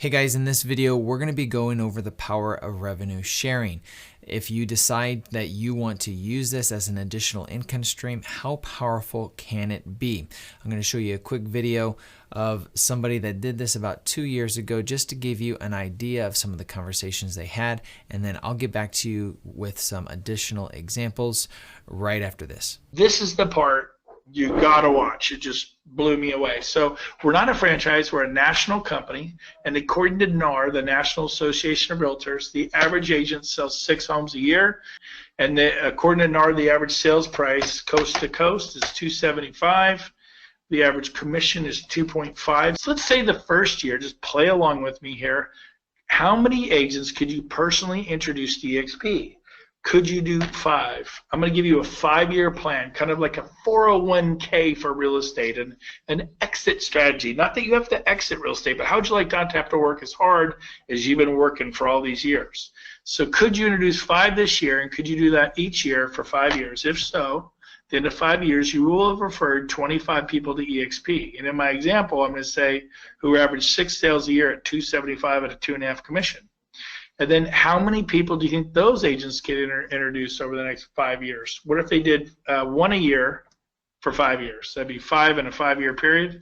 Hey guys, in this video, we're going to be going over the power of revenue sharing. If you decide that you want to use this as an additional income stream, how powerful can it be? I'm going to show you a quick video of somebody that did this about 2 years ago just to give you an idea of some of the conversations they had, and then I'll get back to you with some additional examples right after this. This is the part you gotta watch. It just blew me away. So we're not a franchise, we're a national company, and according to NAR, the National Association of Realtors, the average agent sells 6 homes a year, and according to NAR, the average sales price coast to coast is $275. The average commission is 2.5. So let's say the first year, just play along with me here, how many agents could you personally introduce to EXP? Could you do 5? I'm going to give you a 5-year plan, kind of like a 401k for real estate and an exit strategy. Not that you have to exit real estate, but how would you like not to have to work as hard as you've been working for all these years? So could you introduce 5 this year, and could you do that each year for 5 years? If so, at the end of 5 years, you will have referred 25 people to EXP. And in my example, I'm going to say who average 6 sales a year at $275 at a 2.5 commission. And then how many people do you think those agents can introduce over the next 5 years? What if they did 1 a year for 5 years? That'd be 5 in a 5-year period.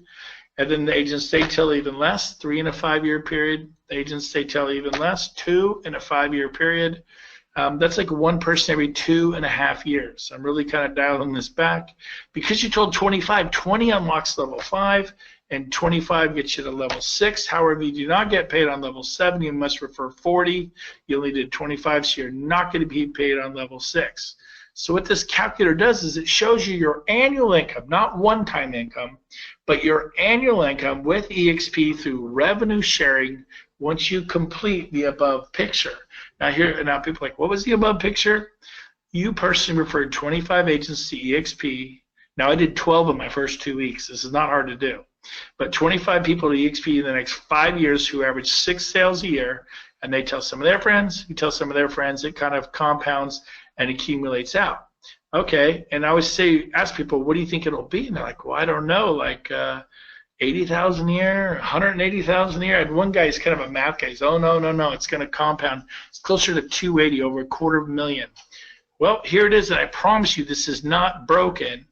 And then the agents stay till even less, 3 in a 5-year period. The agents stay till even less, 2 in a 5-year period. That's like 1 person every 2.5 years. I'm really kind of dialing this back. Because you told 25, 20 unlocks level 5. And 25 gets you to level 6. However, you do not get paid on level 7. You must refer 40. You only did 25, so you're not going to be paid on level 6. So what this calculator does is it shows you your annual income, not one-time income, but your annual income with EXP through revenue sharing once you complete the above picture. Now people are like, what was the above picture? You personally referred 25 agents to EXP. Now I did 12 in my first 2 weeks. This is not hard to do. But 25 people to EXP in the next 5 years who average 6 sales a year, and they tell some of their friends, you tell some of their friends, it kind of compounds and accumulates out. Okay, and I always ask people, what do you think it'll be? And they're like, well, I don't know, like 80,000 a year, 180,000 a year. I had one guy, he's kind of a math guy. He's, oh, no, it's going to compound. It's closer to 280, over $250,000. Well, here it is, and I promise you this is not broken.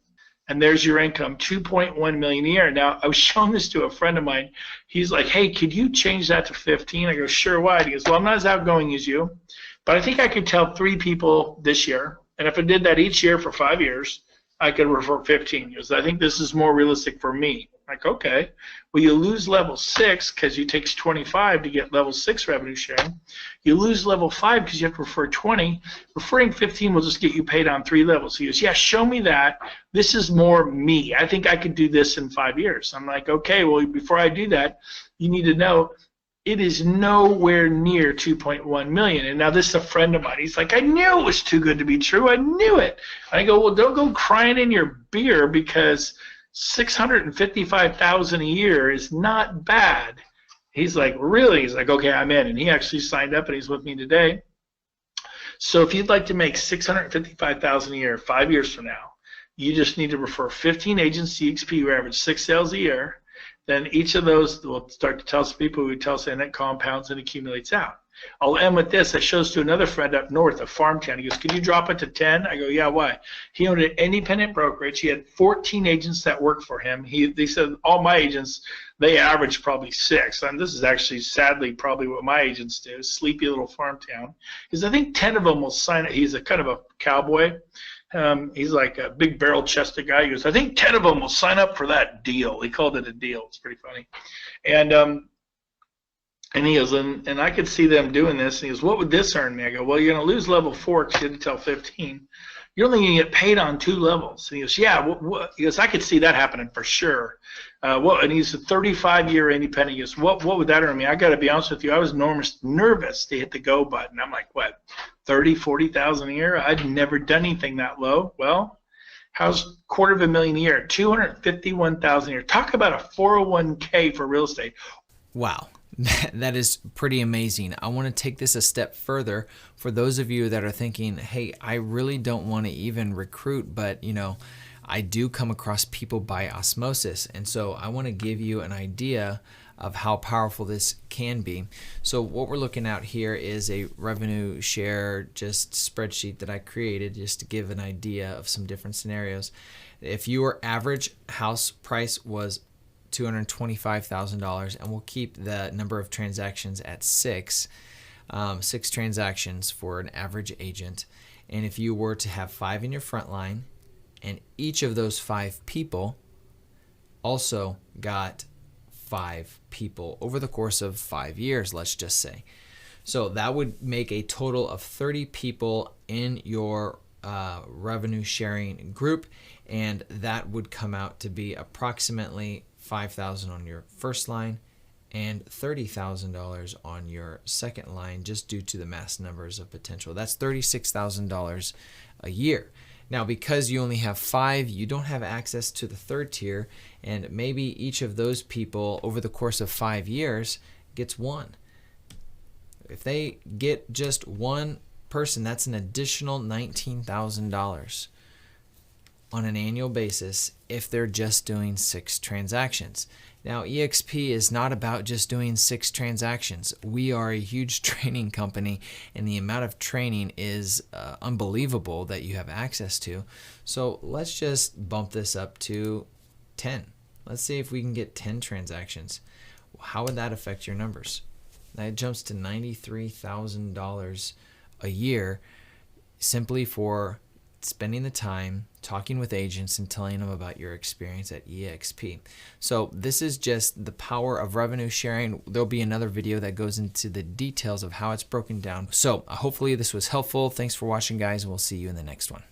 And there's your income, $2.1 million a year. Now, I was showing this to a friend of mine. He's like, hey, could you change that to 15? I go, sure, why? He goes, well, I'm not as outgoing as you, but I think I could tell 3 people this year. And if I did that each year for 5 years, I could refer 15. He goes, I think this is more realistic for me. I'm like, okay. Well, you lose level 6 because it takes 25 to get level 6 revenue sharing. You lose level 5 because you have to refer 20. Referring 15 will just get you paid on 3 levels. He goes, yeah, show me that. This is more me. I think I could do this in 5 years. I'm like, okay, well, before I do that, you need to know it is nowhere near 2.1 million. And now this is a friend of mine. He's like, I knew it was too good to be true. I knew it. And I go, well, don't go crying in your beer because $655,000 a year is not bad. He's like, really? He's like, okay, I'm in. And he actually signed up, and he's with me today. So if you'd like to make $655,000 a year 5 years from now, you just need to refer 15 agents to EXP who average 6 sales a year. Then each of those will start to tell some people who tell us, and it compounds and accumulates out. I'll end with this. I showed this to another friend up north, a farm town. He goes, could you drop it to 10? I go, yeah, why? He owned an independent brokerage. He had 14 agents that worked for him. They said all my agents, they average probably 6. And this is actually, sadly, probably what my agents do, sleepy little farm town. Because I think 10 of them will sign it. He's a kind of a cowboy. He's like a big barrel-chested guy. He goes, I think 10 of them will sign up for that deal. He called it a deal. It's pretty funny. And he goes, and I could see them doing this. And he goes, what would this earn me? I go, well, you're going to lose level 4 because you had to tell 15. You're only going to get paid on 2 levels. And he goes, yeah. He goes, I could see that happening for sure. And he's a 35-year independent. He goes, what would that earn me? I got to be honest with you. I was nervous to hit the go button. I'm like, what, 30, 40,000 a year? I'd never done anything that low. Well, how's $250,000 a year? 251,000 a year. Talk about a 401k for real estate. Wow. That is pretty amazing. I want to take this a step further for those of you that are thinking, hey, I really don't want to even recruit, but I do come across people by osmosis. And so I want to give you an idea of how powerful this can be. So what we're looking at here is a revenue share just spreadsheet that I created just to give an idea of some different scenarios. If your average house price was $225,000, and we'll keep the number of transactions at six transactions for an average agent. And if you were to have 5 in your front line, and each of those 5 people also got 5 people over the course of 5 years, let's just say. So that would make a total of 30 people in your revenue sharing group, and that would come out to be approximately $5,000 on your first line and $30,000 on your second line, just due to the mass numbers of potential. That's $36,000 a year. Now, because you only have 5, you don't have access to the third tier, and maybe each of those people over the course of 5 years gets 1. If they get just 1 person, that's an additional $19,000 on an annual basis if they're just doing 6 transactions. Now, EXP is not about just doing 6 transactions. We are a huge training company, and the amount of training is unbelievable that you have access to. So let's just bump this up to 10. Let's see if we can get 10 transactions. How would that affect your numbers? That jumps to $93,000 a year simply for spending the time talking with agents and telling them about your experience at EXP. So this is just the power of revenue sharing. There'll be another video that goes into the details of how it's broken down. So hopefully this was helpful. Thanks for watching, guys, and we'll see you in the next one.